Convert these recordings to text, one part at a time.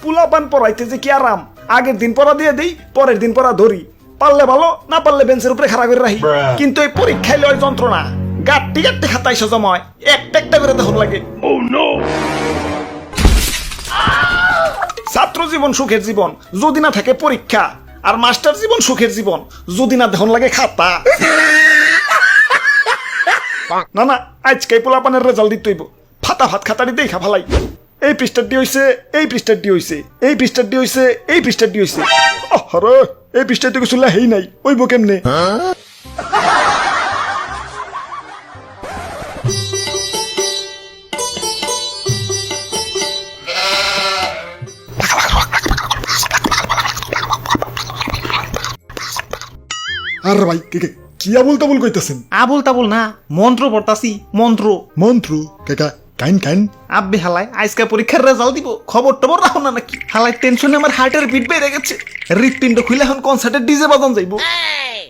পোলাপান পড়াইতে যে কি আরাম, আগের দিন পড়া দিয়ে দেই, পরের দিন পড়া ধরি, পারলে ভালো না পারলে বেঞ্চের উপরে খাড়া করে রাখি। কিন্তু এই পরীক্ষায় লয় যন্ত্রণা, গাট্টি গাট্টি খাতায় সজময় একটা একটা করে তখন লাগে। ছাত্র জীবন সুখের জীবন যদি না থাকে পরীক্ষা, আর মাস্টার জীবন সুখের জীবন যদি না দেখুন লাগে খাতা। না না, আজকে পোলাপানের রেজাল্ট দিতে হইব, ফাতা ভাত খাতারি দেখা ফালাই। এই পৃষ্ঠাটি হইছে, এই পৃষ্ঠাটি হইছে, এই পৃষ্ঠাটি হইছে, এই পৃষ্ঠাটি হইছে। আরে এই পৃষ্ঠাটি কিছু লেহেই নাই, ওইব কেমনে? আর ভাই কি আবুল তাবুল কইতেছেন? আবুল তাবুল না, মন্ত্র পড়তাছি, মন্ত্র। মন্ত্র কাকা? কাইন কাইন। আব্বে হালাই আজকে পরীক্ষার রেজাল্ট দিব, খবর টবর রাখো না নাকি? হালাই টেনশনে আমার হার্টের বিট বেড়ে গেছে, হৃৎপিণ্ড খুলে এখন কনসার্টের ডিজে বাজান যাইবো।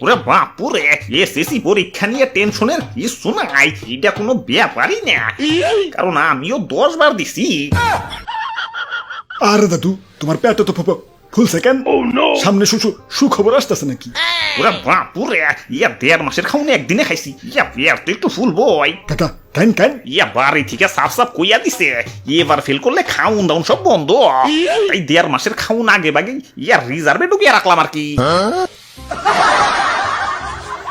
ওরে বাপুরে, এসএসসি পরীক্ষা নিয়ে টেনশনের কিছু নাই, এটা কোনো ব্যাপারই না, কারণ আমিও 10 বার দিছি। আরে দাদু, তোমার পেটে তো ফুল সেকেন্ড, সামনে সুখবর আসতেছে নাকি? ওরে বাপুরে, ইয়া 1.5 মাসের খাওন একদিনে খাইছি, ইয়া পেট তো একটু ফুল বই। কাকা কাইন কাইন। ইয়া বাড়ি থেকে সাফ সাফ কইয়া দিছে, এবার ফেল করলে খাউন দাউন সব বন্ধ। তাই 1.5 মাসের খাউন আগে বাগে ইয়া রিজার্ভে ঢুকিয়ে রাখলাম আর কি।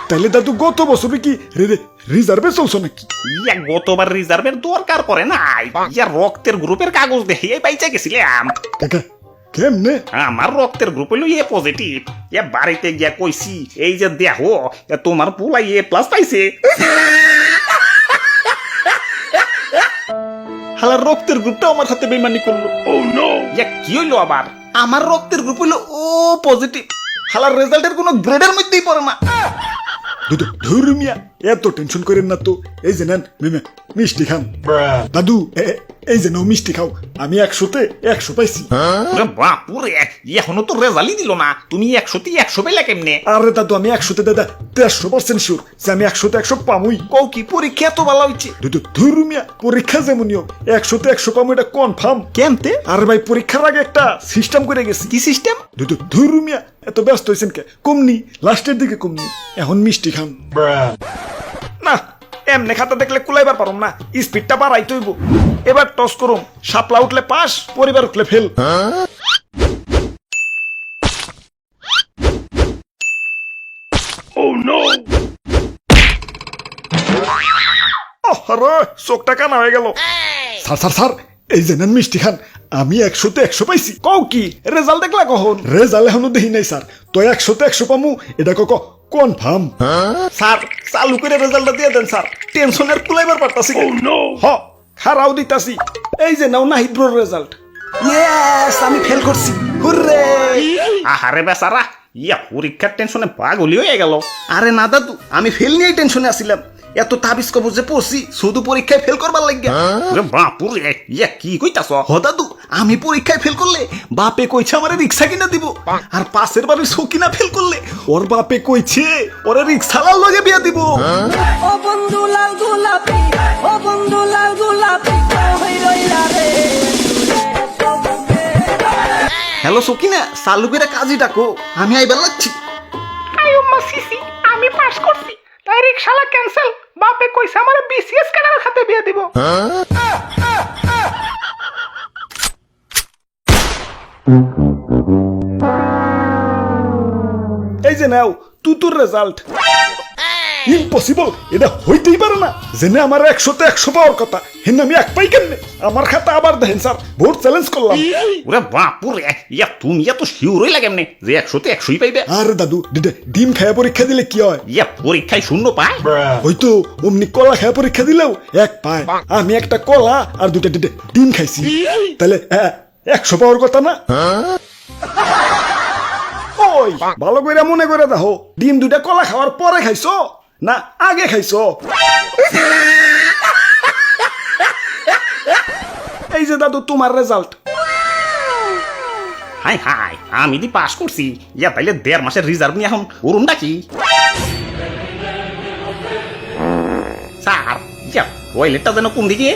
তাহলে দাদু গত বছরে কি রিজার্ভে চলছো নাকি? ইয়া গতবার রিজার্ভের দরকার পড়ে নাই, ইয়া রক্তের গ্রুপের কাগজ দেখে বাইচা গেছিলাম। কাকা কেমনে? আমার রক্তের গ্রুপ হইলো এ পজিটিভ। ইয়া বাড়িতে গিয়া কইছি, এই যে দেখো তোমার পোলা A+ পাইছে। হালার রক্তের গ্রুপটা আমার সাথে বেইমানি করলো। ইয়া কি হইলো আবার? আমার রক্তের গ্রুপ হইলো O পজিটিভ। হালার রেজাল্টের কোনো গ্রেডের মধ্যেই পড়ে না। ধুর মিয়া, এত টেনশন করেন না তো। এই যে নেন মিষ্টি খান। দাদু এই যে নাও মিষ্টি খাও, আমি 100-তে 100 পাইছি। বাপুরে, এখনো তো রেজাল্টই দিল না, তুমি 100-তে 100 পেলে কেমনে? আরে দাদু, আমি 100-তে দাদা 100% শিওর যে আমি 100-তে 100 পামুই। কও কি পরীক্ষা এত ভালো হইছে? ধুর মিয়া, পরীক্ষা যেমনই হোক 100-তে 100 পামু, এটা কনফার্ম। কেমতে? আর ভাই পরীক্ষার আগে একটা সিস্টেম করে গেছি। কি সিস্টেম? ধুর মিয়া, এত ব্যস্ত হয়েছেন কে? কমনি, লাস্টের দিকে কমনি। এখন মিষ্টি খান। না, এমনি খাতা দেখলে কুলাইবার পারম না, স্পিডটা বাড়াইতে হইব। এবার টস করুম, শাপলা উঠলে পাস, পরিবার উঠলে ফেল। চোখটা কানা হয়ে গেল। স্যার এই যে নেন মিষ্টি খান, আমি 100-তে 100 পাইছি। কও কি রেজাল্ট দেখলা কখন? রেজাল্ট এখনো দেখি নাই স্যার, তো 100-তে 100 পামু এটা কনফার্ম। স্যার চালু করে রেজাল্টটা দিয়ে দেন স্যার, টেনশনের কুলাইবার পারতাছি। হ খারাও দিতাছি। এই যে নাও নাহিদ ব্রোর রেজাল্ট। ইয়েস, আমি ফেল করছি, হুররে। আহারে বেচারা, ইয়া পরীক্ষার টেনশনে পাগলি হয়ে গেল। আরে না দাদু, আমি ফেল নিয়েই টেনশনে আছিলাম, এত তাবিজ কবজ যে পড়ছি শুধু পরীক্ষায় ফেল করবার লাগিয়া। বাপুরে, ইয়া কি কইতাছ? হ দাদু, আমি পরীক্ষায় ফেল করলে বাপে কইছে আমারে রিক্সা কিনা দিব, আর পাশের বাড়ির সকিনা ফেল করলে ওর বাপে কইছে ওরে রিক্সালার লগে বিয়া দিব। ও বন্ধু লাল গোলাপি, ও বন্ধু লাল গোলাপি, হই রইলা রে। হ্যালো সকিনা, চালু করে কাজী ডাকো, আমি আইবার লাগছি। আইয়ুম্মা সিসি, আমি পাস করছি, তাই রিকশালা ক্যান্সেল, বাপে কইছে আমারে BCS ক্যাডার খাতে বিয়ে দিব। এই যে নাও তুতুর রেজাল্ট। ইম্পসিবল, এটা হইতেই পারে না। জেনে আমার 100-তে 100 পাওয়ার কথা, হেন আমি 1 পাই কেমনে? আমার খাতা আবার দেখেন স্যার, ভোট চ্যালেঞ্জ করলাম। ওরে বাপুরে, ইয়া তুমি এত শিওরই লাগে এমনি যে 100-তে 100ই পাইবে? আরে দাদু, ডিম খায়া পরীক্ষা দিলে কি হয়? ইয়া পরীক্ষায় 0 পায়? হয়তো অমনি কলা খায়া পরীক্ষা দিলেও 1 পায়। আমি একটা কলা আর 2টা ডিম খাইছি, তাহলে 100 পাওয়ার কথা না? ওই ভালো করে মনে করে দেখো, ডিম 2টা কলা খাওয়ার পরে খাইছো না আগে খাইছো? এই যে দাদু তোমার রেজাল্ট। হাই হাই, আমি দি পাস করছি, ইয়া তাইলে 1.5 মাসের রিজার্ভ নিয়ে এখন করুনটা কি? স্যার, ইয়া টয়লেটটা যেন কোন দিকে?